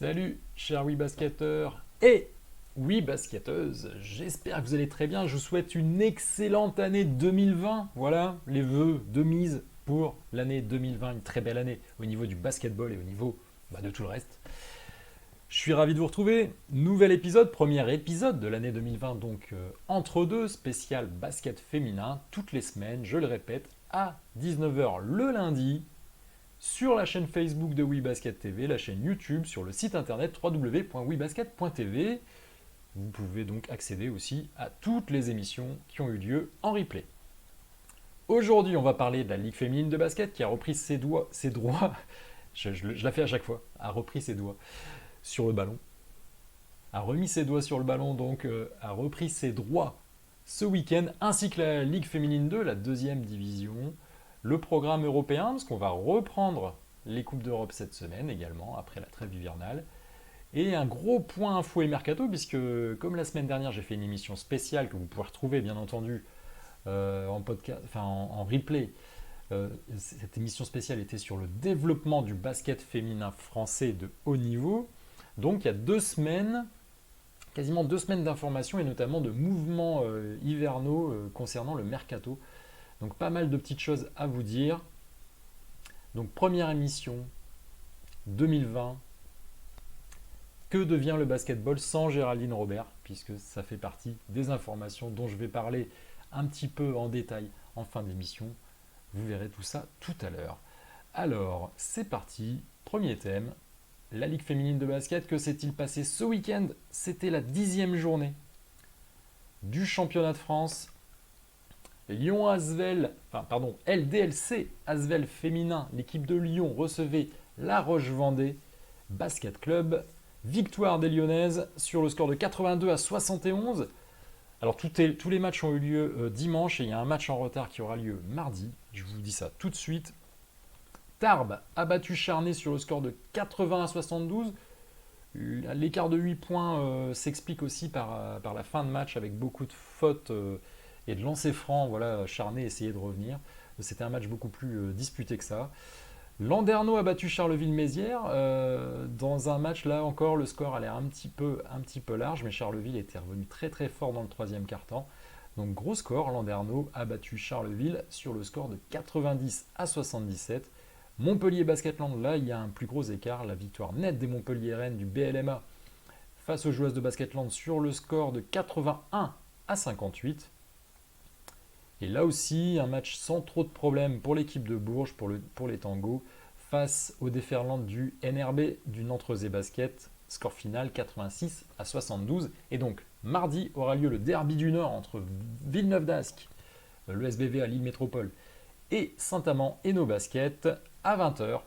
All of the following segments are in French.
Salut, chers WeBasketteurs et WeBasketteuses. J'espère que vous allez très bien. Je vous souhaite une excellente année 2020. Voilà les vœux de mise pour l'année 2020. Une très belle année au niveau du basketball et au niveau de tout le reste. Je suis ravi de vous retrouver. Nouvel épisode, premier épisode de l'année 2020, donc entre deux, spécial basket féminin, toutes les semaines, je le répète, à 19 heures le lundi, sur la chaîne Facebook de WeBasket TV, la chaîne YouTube, sur le site internet www.webasket.tv. Vous pouvez donc accéder aussi à toutes les émissions qui ont eu lieu en replay. Aujourd'hui, on va parler de la Ligue féminine de basket qui a repris ses droits, je la fais à chaque fois, a repris ses doigts sur le ballon, a remis ses doigts sur le ballon, donc a repris ses droits ce week-end, ainsi que la Ligue féminine 2, la deuxième division, le programme européen, parce qu'on va reprendre les Coupes d'Europe cette semaine également, après la trêve hivernale. Et un gros point info et mercato, puisque comme la semaine dernière, j'ai fait une émission spéciale que vous pouvez retrouver, bien entendu, en podcast, en replay. Cette émission spéciale était sur le développement du basket féminin français de haut niveau. Donc il y a 2 semaines, quasiment 2 semaines d'informations et notamment de mouvements hivernaux concernant le mercato. Donc pas mal de petites choses à vous dire. Donc première émission 2020. Que devient le basketball sans Géraldine Robert, puisque ça fait partie des informations dont je vais parler un petit peu en détail en fin d'émission. Vous verrez tout ça tout à l'heure. Alors, c'est parti. Premier thème, la Ligue féminine de basket. Que s'est-il passé ce week-end? C'était la 10e journée du championnat de France. Lyon Asvel, LDLC Asvel féminin, l'équipe de Lyon recevait La Roche-Vendée Basket Club. Victoire des Lyonnaises sur le score de 82-71. Alors tous les matchs ont eu lieu dimanche et il y a un match en retard qui aura lieu mardi. Je vous dis ça tout de suite. Tarbes a battu Charnay sur le score de 80-72. L'écart de 8 points s'explique aussi par la fin de match avec beaucoup de fautes et de lancers francs. Voilà, Charnay essayait de revenir. C'était un match beaucoup plus disputé que ça. Landerneau a battu Charleville-Mézières dans un match, là encore, le score allait un petit peu large, mais Charleville était revenu très très fort dans le troisième quart-temps. Donc gros score, Landerneau a battu Charleville sur le score de 90-77. Montpellier Basketland, là il y a un plus gros écart, la victoire nette des Montpelliéraines du BLMA face aux joueuses de Basketland sur le score de 81-58. Et là aussi, un match sans trop de problèmes pour l'équipe de Bourges, pour les tangos, face au déferlant du NRB, du Nantes Basket, score final 86-72. Et donc, mardi aura lieu le derby du Nord entre Villeneuve d'Ascq, le SBV à Lille Métropole, et Saint-Amand et nos baskets à 20h.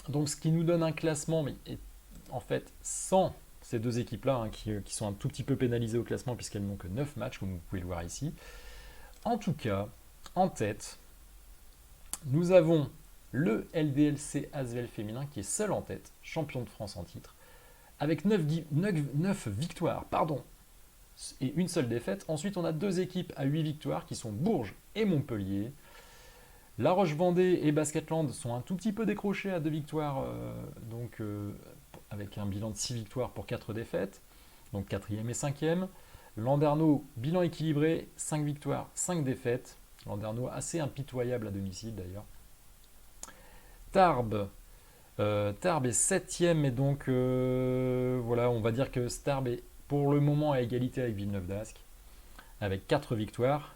Donc, ce qui nous donne un classement, mais en fait, sans ces deux équipes-là, hein, qui sont un tout petit peu pénalisées au classement, puisqu'elles n'ont que 9 matchs, comme vous pouvez le voir ici. En tout cas, en tête, nous avons le LDLC Asvel féminin qui est seul en tête, champion de France en titre, avec 9 victoires et une seule défaite. Ensuite, on a deux équipes à 8 victoires qui sont Bourges et Montpellier. La Roche-Vendée et Basketland sont un tout petit peu décrochés à 2 victoires, avec un bilan de 6 victoires pour 4 défaites, donc 4e et 5e. Landerneau, bilan équilibré, 5 victoires, 5 défaites. Landerneau assez impitoyable à domicile d'ailleurs. Tarbes est 7e et donc voilà, on va dire que Tarbes est pour le moment à égalité avec Villeneuve d'Ascq, avec 4 victoires.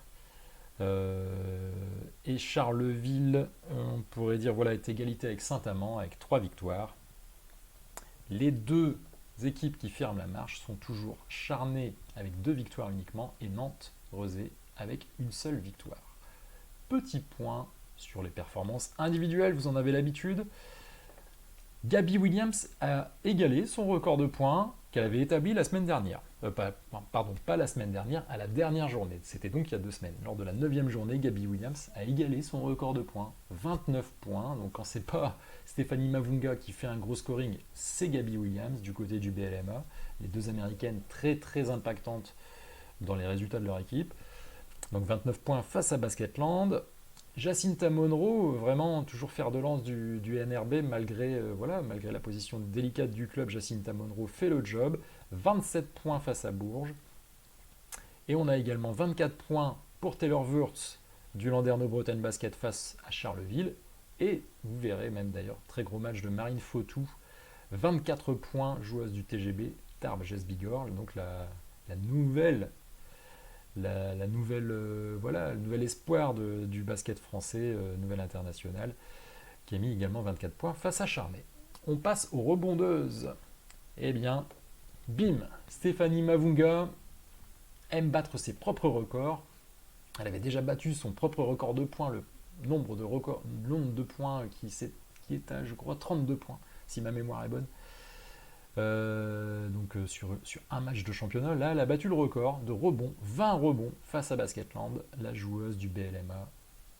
Et Charleville, on pourrait dire, voilà, est égalité avec Saint-Amand, avec 3 victoires. Les deux équipes qui ferment la marche sont toujours Charnay avec 2 victoires uniquement et Nantes-Rezé avec une seule victoire. Petit point sur les performances individuelles, vous en avez l'habitude. Gabby Williams a égalé son record de points qu'elle avait établi la semaine dernière. Pas la semaine dernière, à la dernière journée. C'était donc il y a 2 semaines. Lors de la 9e journée, Gabby Williams a égalé son record de points. 29 points. Donc quand c'est pas Stéphanie Mavunga qui fait un gros scoring, c'est Gabby Williams du côté du BLMA. Les deux Américaines très très impactantes dans les résultats de leur équipe. Donc 29 points face à Basketland. Jacinta Monroe, vraiment toujours fer de lance du NRB, malgré la position délicate du club, Jacinta Monroe fait le job. 27 points face à Bourges. Et on a également 24 points pour Taylor Wurtz du Landerneau Bretagne Basket face à Charleville. Et vous verrez même d'ailleurs, très gros match de Marine Fautou, 24 points, joueuse du TGB, Tarbes Jess Bigorre, donc la nouvelle le nouvel espoir du basket français, nouvelle internationale, qui a mis également 24 points face à Charnay. On passe aux rebondeuses. Eh bien, bim, Stéphanie Mavunga aime battre ses propres records. Elle avait déjà battu son propre record de points, le nombre de points qui est à, je crois, 32 points, si ma mémoire est bonne. Sur un match de championnat, là elle a battu le record de rebonds, 20 rebonds face à Basketland, la joueuse du BLMA,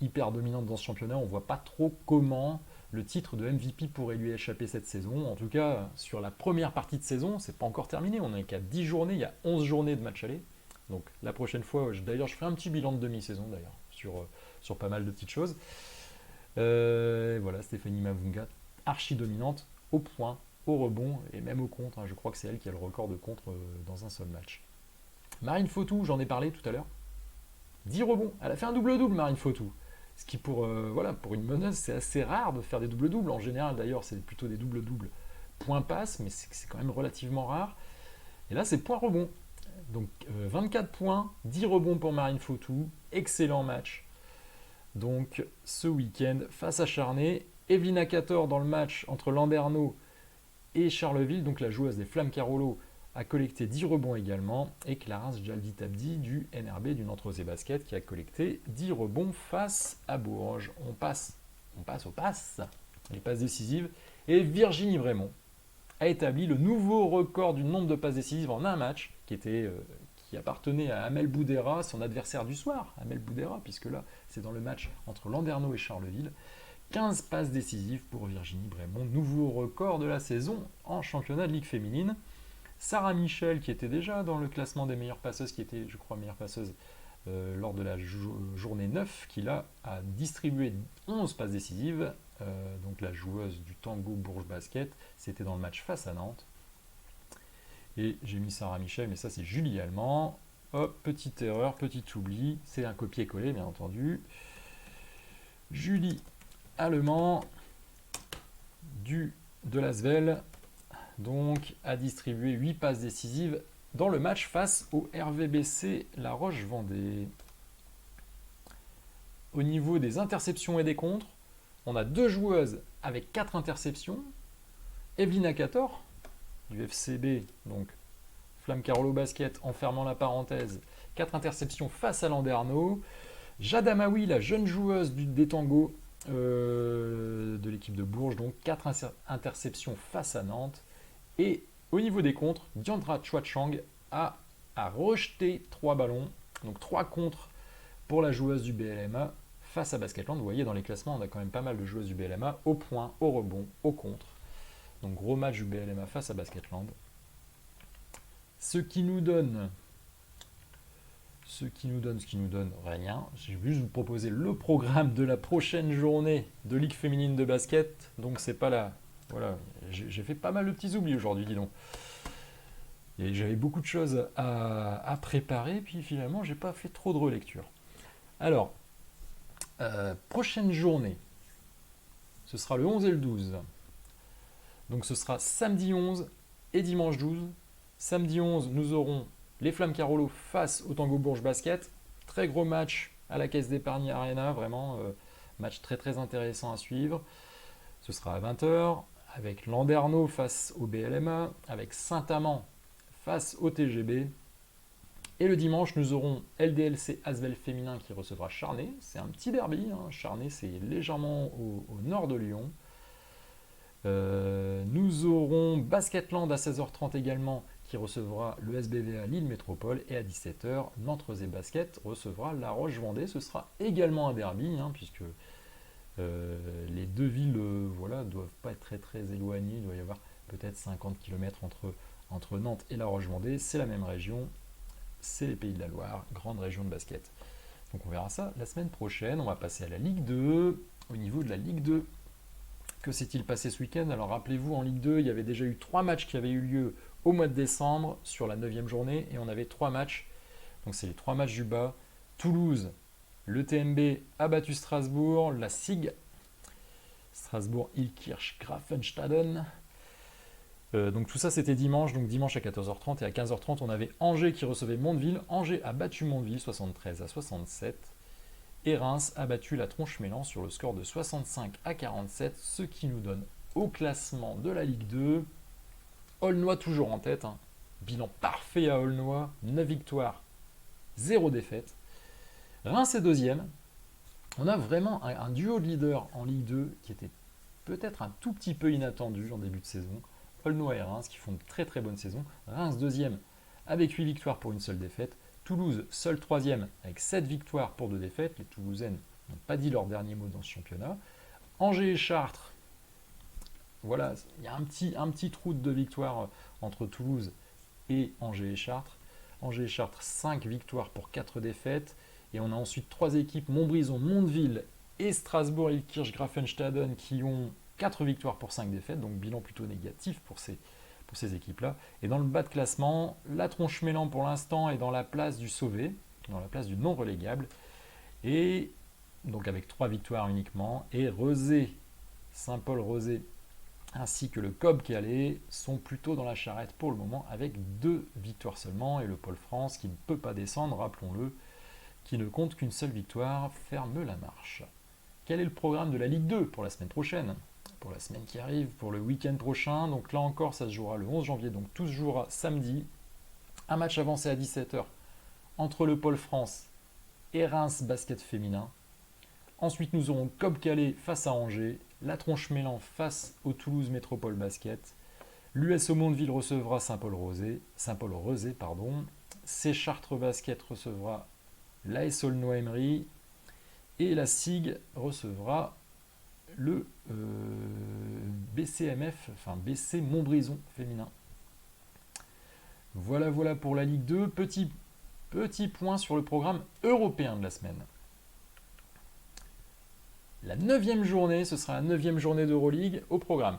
hyper dominante dans ce championnat. On voit pas trop comment le titre de MVP pourrait lui échapper cette saison. En tout cas, sur la première partie de saison, c'est pas encore terminé, on n'est qu'à 10 journées, il y a 11 journées de match aller. Donc la prochaine fois, d'ailleurs je ferai un petit bilan de demi-saison d'ailleurs, sur pas mal de petites choses. Voilà, Stéphanie Mavunga, archi dominante, au point, au rebond et même au contre. Je crois que c'est elle qui a le record de contre dans un seul match. Marine Fautou, j'en ai parlé tout à l'heure. 10 rebonds. Elle a fait un double-double, Marine Fautou. Ce qui, pour une meneuse, c'est assez rare de faire des doubles-doubles. En général, d'ailleurs, c'est plutôt des doubles-doubles point-passe, mais c'est quand même relativement rare. Et là, c'est point-rebond. Donc, 24 points, 10 rebonds pour Marine Fautou. Excellent match. Donc, ce week-end, face à Charnay. Evelina Cator dans le match entre Landerneau et Charleville, donc la joueuse des Flammes Carolo, a collecté 10 rebonds également, et Clarence Jaldi Tabdi du NRB, du Nantes Basket, qui a collecté 10 rebonds face à Bourges. On passe aux passes, les passes décisives, et Virginie Vrémont a établi le nouveau record du nombre de passes décisives en un match, qui appartenait à Amel Boudera, son adversaire du soir, Amel Boudera, puisque là, c'est dans le match entre Landerneau et Charleville. 15 passes décisives pour Virginie Vrémont, nouveau record de la saison en championnat de Ligue féminine. Sarah Michel, qui était déjà dans le classement des meilleures passeuses, qui était, je crois, meilleure passeuse lors de la journée 9, qui là a distribué 11 passes décisives. Donc la joueuse du Tango Bourges Basket, c'était dans le match face à Nantes. Et j'ai mis Sarah Michel, mais ça c'est Julie Allemand. Hop, petite erreur, petit oubli, c'est un copier-coller bien entendu. Julie Allemand de l'Asvel, donc a distribué 8 passes décisives dans le match face au RVBC La Roche-Vendée. Au niveau des interceptions et des contres, on a 2 joueuses avec 4 interceptions. Evelina Cator du FCB, donc Flamme Carolo Basket, en fermant la parenthèse, 4 interceptions face à Landerneau. Jada Maoui, la jeune joueuse des Tango de l'équipe de Bourges, donc 4 interceptions face à Nantes. Et au niveau des contres, Diandra Chouachang a rejeté 3 ballons, donc 3 contres pour la joueuse du BLMA face à Basketland. Vous voyez, dans les classements, on a quand même pas mal de joueuses du BLMA au point, au rebond, au contre. Donc gros match du BLMA face à Basketland. Ce qui nous donne rien. Je vais juste vous proposer le programme de la prochaine journée de Ligue féminine de basket. Donc c'est pas là. Voilà, j'ai fait pas mal de petits oublis aujourd'hui, dis donc. Et j'avais beaucoup de choses à préparer, puis finalement j'ai pas fait trop de relecture. Alors, prochaine journée, ce sera le 11 et le 12. Donc ce sera samedi 11 et dimanche 12. Samedi 11, nous aurons les Flammes Carolo face au Tango Bourges Basket. Très gros match à la Caisse d'Épargne Arena, vraiment match très très intéressant à suivre. Ce sera à 20h, avec Landerneau face au BLMA, avec Saint-Amand face au TGB. Et le dimanche, nous aurons LDLC Asvel féminin qui recevra Charnay. C'est un petit derby, hein. Charnay, c'est légèrement au nord de Lyon. Nous aurons Basketland à 16h30 également, qui recevra le SBVA Lille Métropole, et à 17h, Nantes Rosé Basket recevra La Roche-Vendée. Ce sera également un derby, hein, puisque les deux villes doivent pas être très très éloignées. Il doit y avoir peut-être 50 km entre Nantes et La Roche-Vendée. C'est la même région, c'est les Pays de la Loire, grande région de basket. Donc on verra ça la semaine prochaine. On va passer à la Ligue 2. Au niveau de la Ligue 2, que s'est-il passé ce week-end? Alors rappelez-vous, en Ligue 2, il y avait déjà eu 3 matchs qui avaient eu lieu au mois de décembre sur la 9e journée. Et on avait 3 matchs. Donc c'est les 3 matchs du bas. Toulouse, le TMB a battu Strasbourg. La SIG, Strasbourg-Ilkirch Grafenstaden. Donc tout ça c'était dimanche, donc dimanche à 14h30 et à 15h30 on avait Angers qui recevait Mondeville. Angers a battu Mondeville 73-67 et Reims a battu la Tronche-Mélan sur le score de 65-47, ce qui nous donne au classement de la Ligue 2 Aulnois toujours en tête, hein. Bilan parfait à Aulnois, 9 victoires, 0 défaite. Reims est deuxième. On a vraiment un duo de leaders en Ligue 2 qui était peut-être un tout petit peu inattendu en début de saison. Aulnois et Reims qui font de très très bonnes saisons. Reims deuxième avec 8 victoires pour une seule défaite. Toulouse seul troisième avec 7 victoires pour 2 défaites. Les Toulousaines n'ont pas dit leur dernier mot dans ce championnat. Angers et Chartres, voilà, il y a un petit trou de 2 victoires entre Toulouse et Angers et Chartres. Angers et Chartres, 5 victoires pour 4 défaites. Et on a ensuite 3 équipes, Montbrison, Mondeville et Strasbourg-Ilkirch Grafenstaden qui ont 4 victoires pour 5 défaites, donc bilan plutôt négatif pour ces équipes-là. Et dans le bas de classement, la Tronche-Mélan pour l'instant est dans la place du sauvé, dans la place du non relégable, et donc avec 3 victoires uniquement, et Rezé, Saint-Paul-Rezé, ainsi que le Cobb Calais sont plutôt dans la charrette pour le moment avec 2 victoires seulement, et le Pôle France qui ne peut pas descendre, rappelons-le, qui ne compte qu'une seule victoire, ferme la marche. Quel est le programme de la Ligue 2 pour la semaine prochaine? Pour la semaine qui arrive, pour le week-end prochain. Donc là encore, ça se jouera le 11 janvier, donc tout se jouera samedi. Un match avancé à 17h entre le Pôle France et Reims basket féminin. Ensuite, nous aurons Cobb Calais face à Angers, la Tronche-Mélan face au Toulouse Métropole Basket. L'USO Mondeville recevra Saint-Paul-Rezé, C Chartres Basket recevra l'AS Aulnois-Emery et la SIG recevra le BCMF, enfin BC Montbrison féminin. Voilà pour la Ligue 2. Petit point sur le programme européen de la semaine. La 9e journée, ce sera la 9e journée d'Euroleague au programme.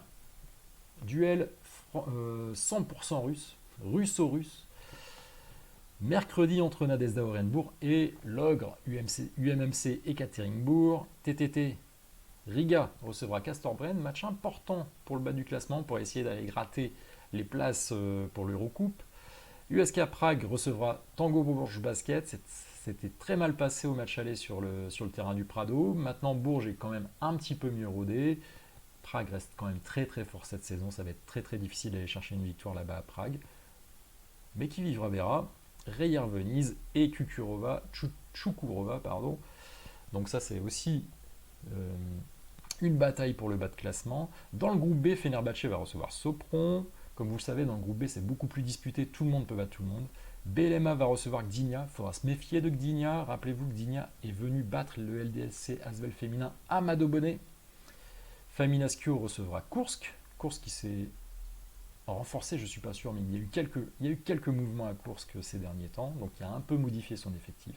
Duel 100% russe, russo-russe. Mercredi entre Nadezhda Orenbourg et l'Ogre UMMC Ekaterinbourg. TTT Riga recevra Castor-Brenne, match important pour le bas du classement pour essayer d'aller gratter les places pour l'Eurocoupe. USK Prague recevra Tango Bourges Basket. C'était très mal passé au match aller sur le terrain du Prado. Maintenant, Bourges est quand même un petit peu mieux rodé. Prague reste quand même très très fort cette saison. Ça va être très très difficile d'aller chercher une victoire là-bas à Prague. Mais qui vivra verra. Reyer Venise et Chukurova. Donc ça, c'est aussi une bataille pour le bas de classement. Dans le groupe B, Fenerbahçe va recevoir Sopron. Comme vous le savez, dans le groupe B, c'est beaucoup plus disputé. Tout le monde peut battre tout le monde. BLMA va recevoir Gdynia. Il faudra se méfier de Gdynia. Rappelez-vous que Gdynia est venu battre le LDLC Asvel féminin à Madobonnet. Faminaskio recevra Kursk. Kursk qui s'est renforcé, je ne suis pas sûr, mais il y a eu quelques mouvements à Kursk ces derniers temps. Donc il a un peu modifié son effectif.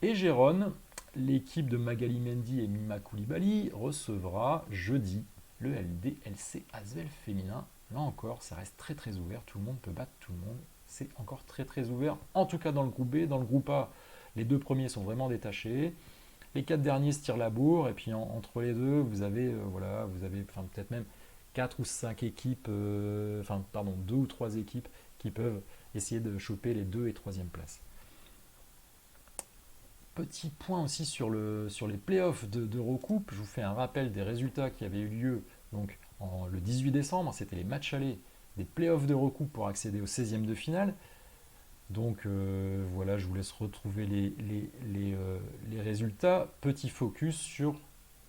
Et Gérone, l'équipe de Magali Mendy et Mima Koulibaly recevra jeudi le LDLC Asvel féminin. Là encore, ça reste très très ouvert. Tout le monde peut battre tout le monde. C'est encore très très ouvert. En tout cas dans le groupe B. Dans le groupe A, les 2 premiers sont vraiment détachés. Les 4 derniers se tirent la bourre. Et puis entre les deux, vous avez peut-être même 4 ou 5 équipes, 2 ou 3 équipes qui peuvent essayer de choper les 2 et 3e places. Petit point aussi sur les playoffs d'Eurocoupe. Je vous fais un rappel des résultats qui avaient eu lieu donc, le 18 décembre. C'était les matchs allés des playoffs d'Eurocoupe pour accéder au 16e de finale. Donc voilà, je vous laisse retrouver les résultats. Petit focus sur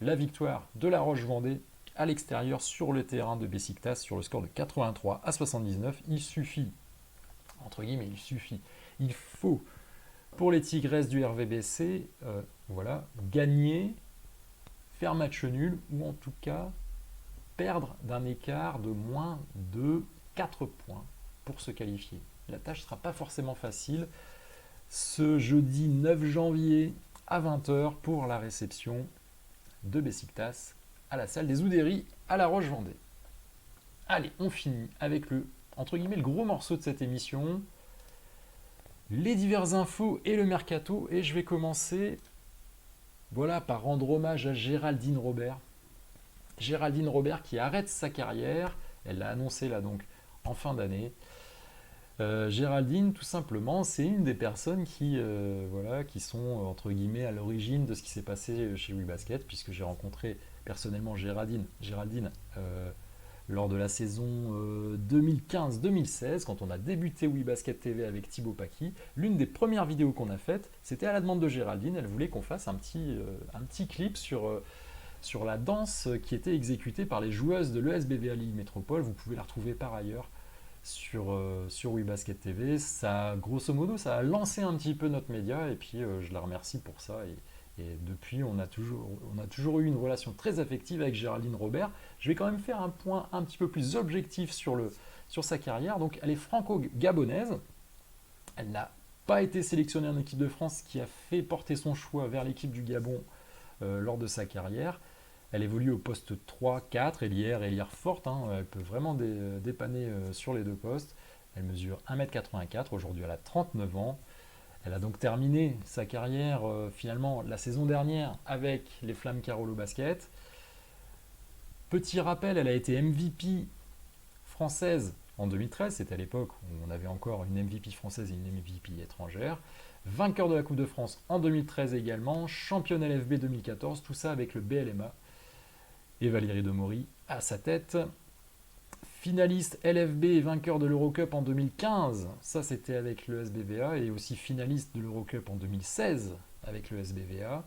la victoire de la Roche-Vendée à l'extérieur sur le terrain de Besiktas sur le score de 83-79. Il suffit, entre guillemets, il faut pour les Tigresses du RVBC, gagner, faire match nul ou en tout cas perdre d'un écart de moins de 4 points pour se qualifier. La tâche ne sera pas forcément facile. ce jeudi 9 janvier à 20h pour la réception de Besiktas à la salle des Oudéry à La Roche-Vendée. Allez, on finit avec entre guillemets, le gros morceau de cette émission, les diverses infos et le mercato, et je vais commencer par rendre hommage à Géraldine Robert. Géraldine Robert qui arrête sa carrière, elle l'a annoncé là donc en fin d'année. Géraldine, tout simplement, c'est une des personnes qui sont entre guillemets à l'origine de ce qui s'est passé chez WeBasket, puisque j'ai rencontré personnellement Géraldine lors de la saison 2015-2016, quand on a débuté WeBasket TV avec Thibaut Paki. L'une des premières vidéos qu'on a faites, c'était à la demande de Géraldine. Elle voulait qu'on fasse un petit clip sur la danse qui était exécutée par les joueuses de l'ESBVA Lille Métropole. Vous pouvez la retrouver par ailleurs sur WeBasket TV. Ça, grosso modo, ça a lancé un petit peu notre média, et puis je la remercie pour ça. Et depuis, on a toujours eu une relation très affective avec Géraldine Robert. Je vais quand même faire un point un petit peu plus objectif sur sa carrière. Donc, elle est franco-gabonaise. Elle n'a pas été sélectionnée en équipe de France, ce qui a fait porter son choix vers l'équipe du Gabon lors de sa carrière. Elle évolue au poste 3-4, ailière forte, hein. Elle peut vraiment dépanner sur les deux postes. Elle mesure 1m84, aujourd'hui elle a 39 ans. Elle a donc terminé sa carrière finalement la saison dernière avec les Flammes Carolo Basket. Petit rappel, elle a été MVP française en 2013, c'était à l'époque où on avait encore une MVP française et une MVP étrangère. Vainqueur de la Coupe de France en 2013 également, championne LFB 2014, tout ça avec le BLMA. Et Valérie Demory à sa tête. Finaliste LFB et vainqueur de l'Eurocup en 2015, ça c'était avec le SBVA, et aussi finaliste de l'Eurocup en 2016 avec le SBVA.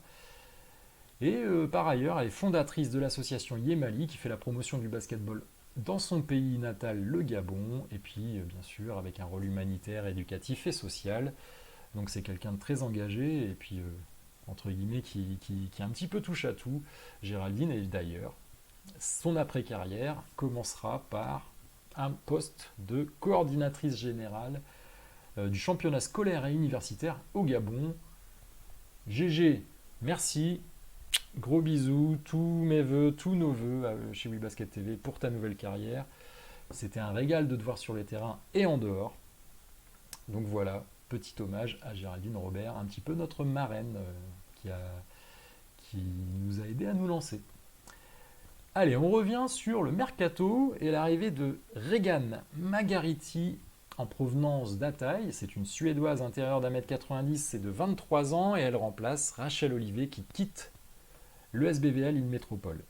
Et par ailleurs, elle est fondatrice de l'association Yemali qui fait la promotion du basketball dans son pays natal, le Gabon, et puis bien sûr avec un rôle humanitaire, éducatif et social. Donc c'est quelqu'un de très engagé, et puis entre guillemets qui un petit peu touche à tout. Géraldine, et d'ailleurs, son après-carrière commencera par un poste de coordinatrice générale du championnat scolaire et universitaire au Gabon. GG, merci, gros bisous, tous mes voeux, tous nos voeux chez WeBasket TV pour ta nouvelle carrière. C'était un régal de te voir sur les terrains et en dehors. Donc voilà, petit hommage à Géraldine Robert, un petit peu notre marraine qui nous a aidé à nous lancer. Allez, on revient sur le mercato et l'arrivée de Regan Margariti en provenance d'Ataï. C'est une Suédoise intérieure d'1m90, c'est de 23 ans, et elle remplace Rachel Olivier qui quitte le SBVA Lille Métropole.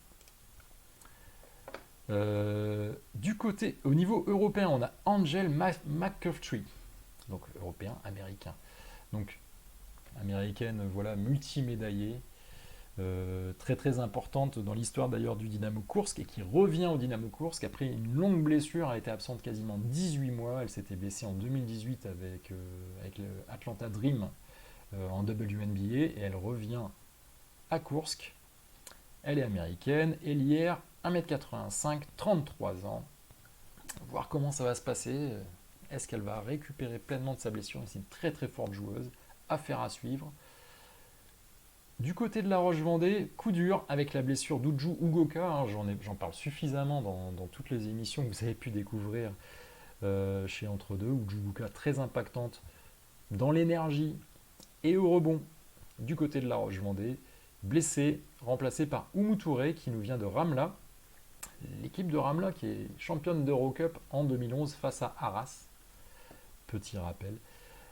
Au niveau européen, on a Angel McCaffrey, donc européen, américain. Donc américaine, voilà, multimédaillée. Très très importante dans l'histoire d'ailleurs du Dynamo Koursk, et qui revient au Dynamo Koursk après une longue blessure. Elle a été absente quasiment 18 mois. Elle s'était blessée en 2018 avec le Atlanta Dream en WNBA, et elle revient à Koursk. Elle est américaine, ailière, 1m85, 33 ans. Voir comment ça va se passer. Est-ce qu'elle va récupérer pleinement de sa blessure? C'est une très très forte joueuse. Affaire à suivre. Du côté de la Roche-Vendée, coup dur avec la blessure d'Uju Ugoka. Hein, j'en parle suffisamment dans toutes les émissions que vous avez pu découvrir chez Entre Deux. Uju Ugoka très impactante dans l'énergie et au rebond du côté de la Roche-Vendée. Blessé, remplacé par Oumou Touré qui nous vient de Ramla. L'équipe de Ramla qui est championne d'Eurocup en 2011 face à Arras. Petit rappel.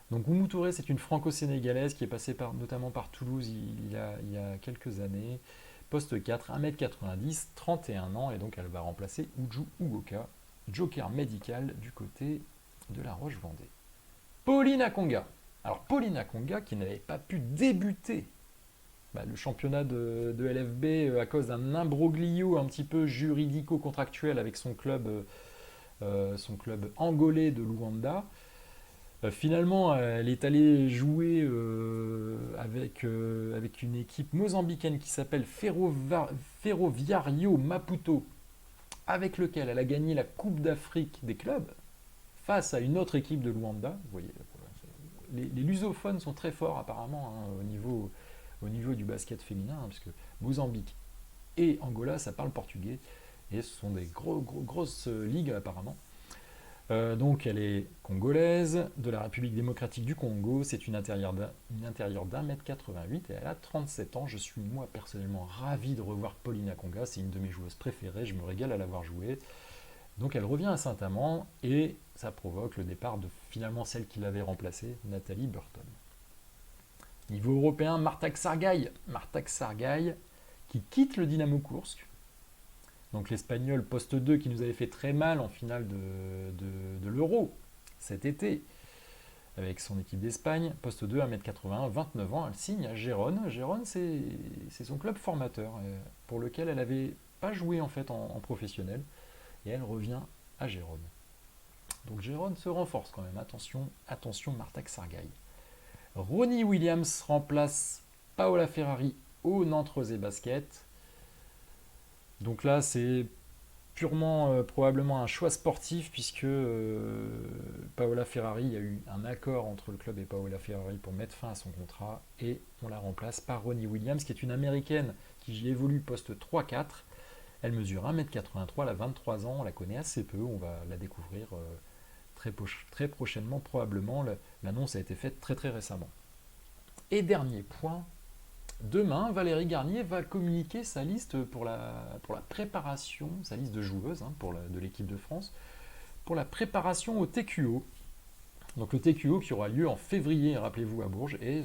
Donc Oumou Touré, c'est une franco-sénégalaise qui est passée notamment par Toulouse il y a quelques années. Poste 4, 1m90, 31 ans, et donc elle va remplacer Uju Ugoka, joker médical du côté de la Roche-Vendée. Pauline Akonga. Alors Pauline Akonga qui n'avait pas pu débuter le championnat de LFB à cause d'un imbroglio un petit peu juridico-contractuel avec son club angolais de Luanda. Finalement, elle est allée jouer avec une équipe mozambicaine qui s'appelle Ferroviario Maputo, avec lequel elle a gagné la Coupe d'Afrique des clubs face à une autre équipe de Luanda. Vous voyez, les lusophones sont très forts apparemment hein, au niveau du basket féminin, hein, puisque Mozambique et Angola, ça parle portugais, et ce sont des grosses ligues apparemment. Donc elle est congolaise, de la République démocratique du Congo, c'est une intérieure d'un mètre 88 et elle a 37 ans. Je suis moi personnellement ravi de revoir Pauline Akonga, c'est une de mes joueuses préférées, je me régale à l'avoir jouée. Donc elle revient à Saint-Amand et ça provoque le départ de finalement celle qui l'avait remplacée, Nathalie Burton. Niveau européen, Marta Xargaï qui quitte le Dynamo Koursk. Donc l'Espagnol poste 2 qui nous avait fait très mal en finale de l'Euro cet été avec son équipe d'Espagne. Poste 2, 1m81, 29 ans, elle signe à Gérone. Gérone, c'est son club formateur pour lequel elle n'avait pas joué en fait en professionnel. Et elle revient à Gérone. Donc Gérone se renforce quand même. Attention Marta Xargaï. Ronnie Williams remplace Paola Ferrari au Nantes Rosé Basket. Donc là, c'est purement probablement un choix sportif puisque Paola Ferrari, il y a eu un accord entre le club et Paola Ferrari pour mettre fin à son contrat et on la remplace par Ronnie Williams qui est une américaine qui évolue poste 3-4. Elle mesure 1m83, elle a 23 ans, on la connaît assez peu, on va la découvrir très prochainement probablement. L'annonce a été faite très récemment. Et dernier point, demain, Valérie Garnier va communiquer sa liste pour la préparation, sa liste de joueuses hein, de l'équipe de France, pour la préparation au TQO. Donc le TQO qui aura lieu en février, rappelez-vous, à Bourges, et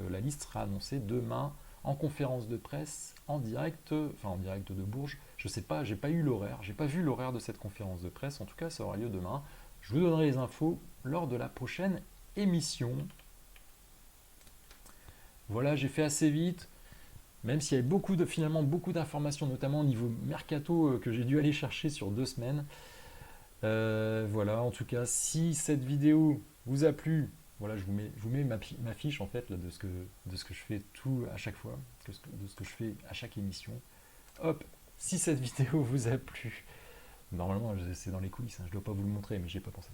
la liste sera annoncée demain en conférence de presse, en direct de Bourges. Je sais pas, j'ai pas vu l'horaire de cette conférence de presse, en tout cas ça aura lieu demain. Je vous donnerai les infos lors de la prochaine émission. Voilà, j'ai fait assez vite, même s'il y avait finalement beaucoup d'informations, notamment au niveau mercato que j'ai dû aller chercher sur 2 semaines. Voilà, en tout cas, si cette vidéo vous a plu, voilà, je vous mets ma fiche en fait là, de ce que je fais tout à chaque fois, de ce que je fais à chaque émission. Hop, si cette vidéo vous a plu, normalement c'est dans les coulisses, hein, je ne dois pas vous le montrer, mais j'y ai pas pensé.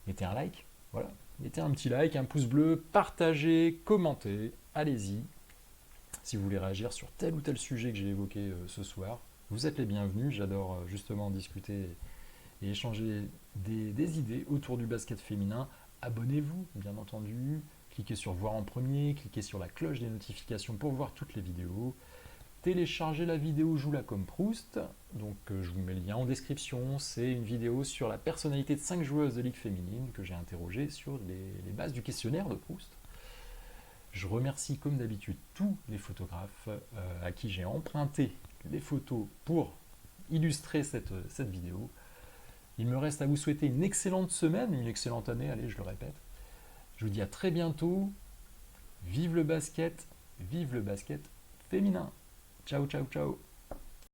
Mettez un like, voilà, mettez un petit like, un pouce bleu, partagez, commentez, allez-y. Si vous voulez réagir sur tel ou tel sujet que j'ai évoqué ce soir, vous êtes les bienvenus. J'adore justement discuter et échanger des idées autour du basket féminin. Abonnez-vous, bien entendu. Cliquez sur voir en premier, cliquez sur la cloche des notifications pour voir toutes les vidéos. Téléchargez la vidéo Joue-la comme Proust. Donc je vous mets le lien en description. C'est une vidéo sur la personnalité de 5 joueuses de ligue féminine que j'ai interrogées sur les bases du questionnaire de Proust. Je remercie comme d'habitude tous les photographes à qui j'ai emprunté les photos pour illustrer cette vidéo. Il me reste à vous souhaiter une excellente semaine, une excellente année, allez, je le répète. Je vous dis à très bientôt. Vive le basket féminin. Ciao, ciao, ciao.